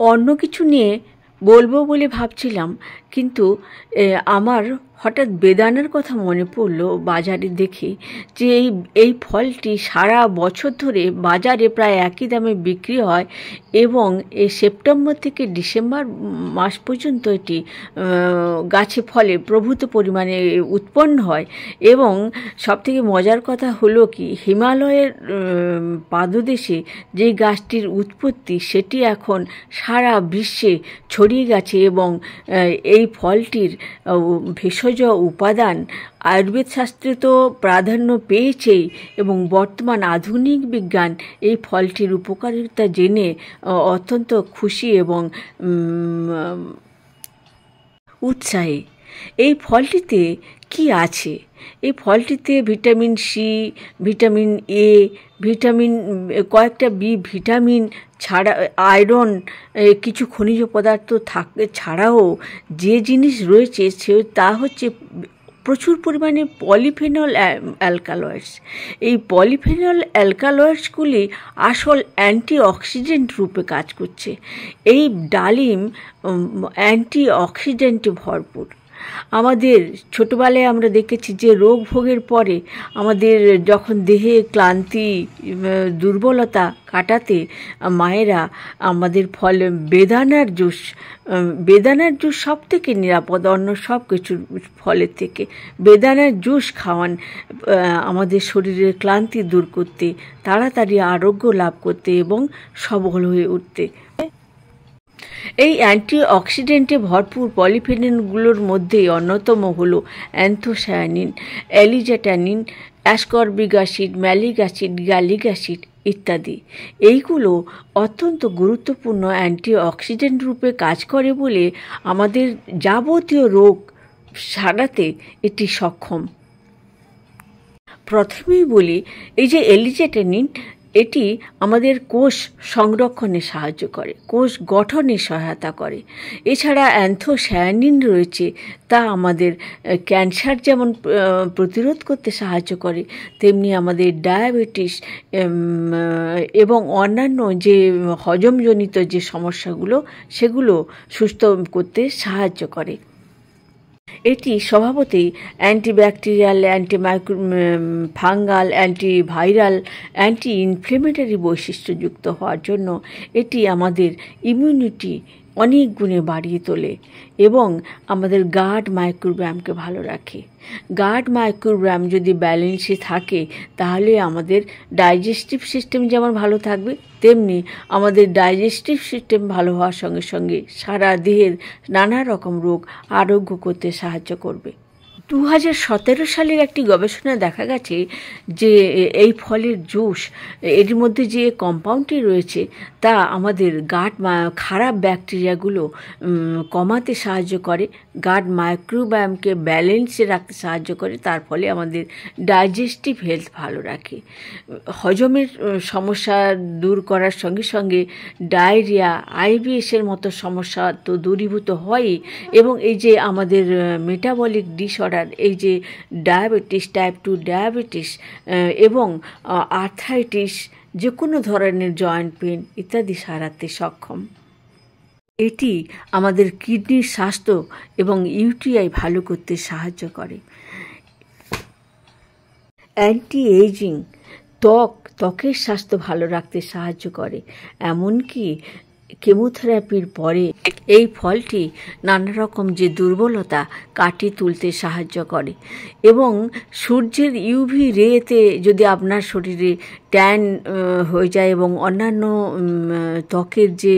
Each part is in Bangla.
অন্য কিছু নিয়ে বলবো বলে ভাবছিলাম, কিন্তু আমার হঠাৎ বেদানার কথা মনে পড়লো বাজারে দেখে যে এই ফলটি সারা বছর ধরে বাজারে প্রায় একই দামে বিক্রি হয় এবং এই সেপ্টেম্বর থেকে ডিসেম্বর মাস পর্যন্ত এটি গাছে ফলে প্রভূত পরিমাণে উৎপন্ন হয়। এবং সবথেকে মজার কথা হলো কি, হিমালয়ের পাদদেশে যেই গাছটির উৎপত্তি সেটি এখন সারা বিশ্বে ছড়িয়ে গেছে এবং এই ফলটির ভেষজ উপাদান আয়ুর্বেদ শাস্ত্রে তো প্রাধান্য পেয়েছেই এবং বর্তমান আধুনিক বিজ্ঞান এই ফলটির উপকারিতা জেনে অত্যন্ত খুশি এবং উৎসাহী। এই ফলটিতে কি আছে? এই ফলটিতে ভিটামিন সি, ভিটামিন এ, কয়েকটা বি ভিটামিন ছাড়া আয়রন, কিছু খনিজ পদার্থ ছাড়াও যে জিনিস রয়েছে তা হচ্ছে প্রচুর পরিমাণে পলিফেনল অ্যালকালয়েডস। এই পলিফেনল অ্যালকালয়েডসগুলি আসল অ্যান্টিঅক্সিডেন্ট রূপে কাজ করছে। এই ডালিম অ্যান্টিঅক্সিডেন্টে ভরপুর। আমাদের ছোটোবেলায় আমরা দেখেছি যে রোগ ভোগের পরে আমাদের যখন দেহে ক্লান্তি, দুর্বলতা কাটাতে মায়েরা আমাদের বেদানার জুস সব থেকে নিরাপদ অন্য সব কিছুর ফলের থেকে। বেদানার জুস খাওয়ান আমাদের শরীরের ক্লান্তি দূর করতে, তাড়াতাড়ি আরোগ্য লাভ করতে এবং সবল হয়ে উঠতে। এই অ্যান্টিঅক্সিডেন্টে ভরপুর পলিফেনলগুলোর মধ্যে অন্যতম হল anthocyanin, ellagitannin, ascorbic acid, malic acid, gallic acid ইত্যাদি। এইগুলো অত্যন্ত গুরুত্বপূর্ণ অ্যান্টিঅক্সিডেন্ট রূপে কাজ করে বলে আমাদের যাবতীয় রোগ সারাতে এটি সক্ষম। প্রথমেই বলি, এই যে এলিজাটানিন, এটি আমাদের কোষ সংরক্ষণে সাহায্য করে, কোষ গঠনে সহায়তা করে। এছাড়া অ্যান্থোসায়ানিন রয়েছে, তা আমাদের ক্যান্সার যেমন প্রতিরোধ করতে সাহায্য করে, তেমনি আমাদের ডায়াবেটিস এবং অন্যান্য যে হজমজনিত যে সমস্যাগুলো সেগুলো সুস্থ করতে সাহায্য করে। এটি স্বভাবতই antibacterial, fungal, antiviral, anti inflammatory বৈশিষ্ট্যযুক্ত হওয়ার জন্য এটি আমাদের ইমিউনিটি অনেক গুণে বাড়িয়ে তোলে এবং আমাদের গার্ড মাইক্রোবায়োমকে ভালো রাখে। গার্ড মাইক্রোবায়োম যদি ব্যালেন্সে থাকে তাহলে আমাদের ডাইজেস্টিভ সিস্টেম যেমন ভালো থাকবে, তেমনি আমাদের ডাইজেস্টিভ সিস্টেম ভালো হওয়ার সঙ্গে সঙ্গে সারা দেহের নানা রকম রোগ আরোগ্য করতে সাহায্য করবে। 2017 সালের একটি গবেষণায় দেখা গেছে যে এই ফলের জুস, এর মধ্যে যে কম্পাউন্ডটি রয়েছে তা আমাদের খারাপ ব্যাকটেরিয়াগুলো কমাতে সাহায্য করে, গার্ড মাইক্রোবায়োমকে ব্যালেন্সে রাখতে সাহায্য করে, তার ফলে আমাদের ডাইজেস্টিভ হেলথ ভালো রাখে। হজমের সমস্যা দূর করার সঙ্গে সঙ্গে ডায়রিয়া, আইবিএসের মতো সমস্যা তো দূরীভূত হয়ই এবং এই যে আমাদের মেটাবলিক ডিসঅর্ডার, এই যে ডায়াবেটিস, টাইপ 2 ডায়াবেটিস এবং আর্থ্রাইটিস, যে কোনো ধরনের জয়েন্ট পেন ইত্যাদি সারাতে সক্ষম। এটি আমাদের কিডনির স্বাস্থ্য এবং ইউটিআই ভালো করতে সাহায্য করে। অ্যান্টি এইজিং, ত্বকের স্বাস্থ্য ভালো রাখতে সাহায্য করে। এমনকি কেমোথেরাপির পরে এই ফলটি নানা রকম যে দুর্বলতা কাটিয়ে তুলতে সাহায্য করে এবং সূর্যের ইউভি রেতে যদি আপনার শরীরে ট্যান হয়ে যায় এবং অন্যান্য ত্বকের যে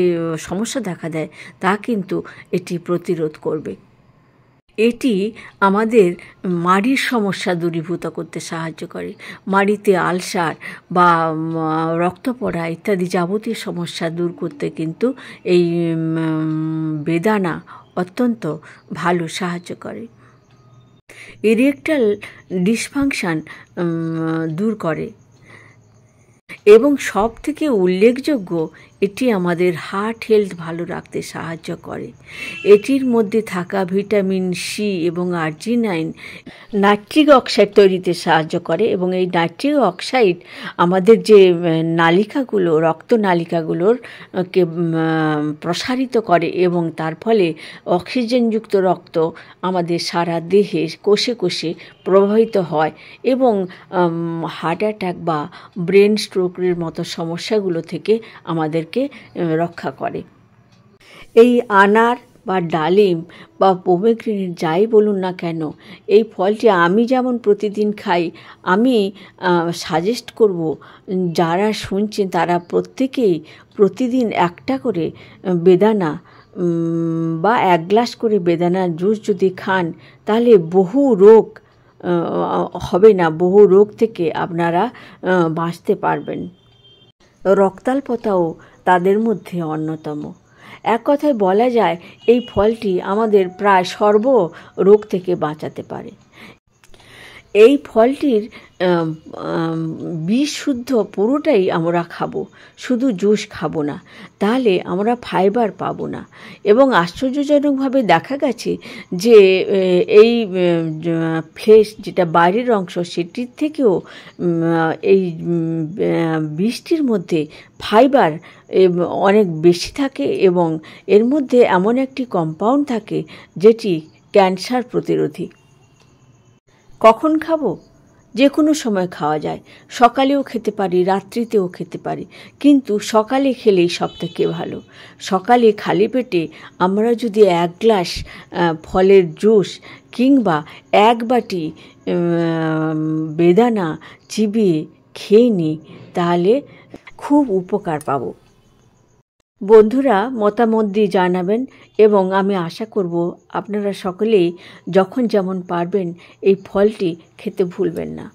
সমস্যা দেখা দেয় তা কিন্তু এটি প্রতিরোধ করবে। এটি আমাদের মাড়ির সমস্যা দূরীভূত করতে সাহায্য করে। মাড়িতে আলসার বা রক্ত পড়া ইত্যাদি যাবতীয় সমস্যা দূর করতে কিন্তু এই বেদানা অত্যন্ত ভালো সাহায্য করে। ইরেকটাল ডিসফাংশন দূর করে এবং সব থেকে উল্লেখযোগ্য, এটি আমাদের হার্ট হেলথ ভালো রাখতে সাহায্য করে। এটির মধ্যে থাকা ভিটামিন সি এবং আর্জিনাইন নাইট্রিক অক্সাইড তৈরিতে সাহায্য করে এবং এই নাইট্রিক অক্সাইড আমাদের যে নালিকাগুলো রক্তনালিকাগুলোর কে প্রসারিত করে এবং তার ফলে অক্সিজেনযুক্ত রক্ত আমাদের সারা দেহে কোষে কোষে প্রবাহিত হয় এবং হার্ট অ্যাটাক বা ব্রেন স্ট্রোকের মতো সমস্যাগুলো থেকে আমাদেরকে রক্ষা করে। এই আনার বা ডালিম বা পোমেগ্রেনেট যাই বলুন না কেন, এই ফলটি আমি যেমন প্রতিদিন খাই, আমি সাজেস্ট করব যারা শুনছেন তারা প্রত্যেকেই প্রতিদিন একটা করে বেদানা বা 1 গ্লাস করে বেদানার জুস যদি খান, তাহলে বহু রোগ হবে না, বহু রোগ থেকে আপনারা বাঁচতে পারবেন। রক্তাল্পতাও তাদের মধ্যে অন্যতম। এক কথায় বলা যায় এই ফলটি আমাদের প্রায় সর্ব রোগ থেকে বাঁচাতে পারে। এই ফলটির বীজ শুদ্ধ পুরোটাই আমরা খাবো, শুধু জুস খাবো না, তাহলে আমরা ফাইবার পাবো না। এবং আশ্চর্যজনকভাবে দেখা গেছে যে এই ফ্লেশ যেটা বাইরের অংশ সেটির থেকেও এই বীজটির মধ্যে ফাইবার অনেক বেশি থাকে এবং এর মধ্যে এমন একটি কম্পাউন্ড থাকে যেটি ক্যান্সার প্রতিরোধী। কখন খাবো? যে কোনো সময় খাওয়া যায়, সকালেও খেতে পারি, রাত্রিতেও খেতে পারি, কিন্তু সকালে খেলেই সবথেকে ভালো। সকালে খালি পেটে আমরা যদি 1 গ্লাস ফলের জুস কিংবা 1 বাটি বেদানা চিবিয়ে খেয়ে নিই, তাহলে খুব উপকার পাবো। বন্ধুরা মতামত দিয়ে জানাবেন এবং আমি আশা করব আপনারা সকলেই যখন যেমন পারবেন এই ফলটি খেতে ভুলবেন না।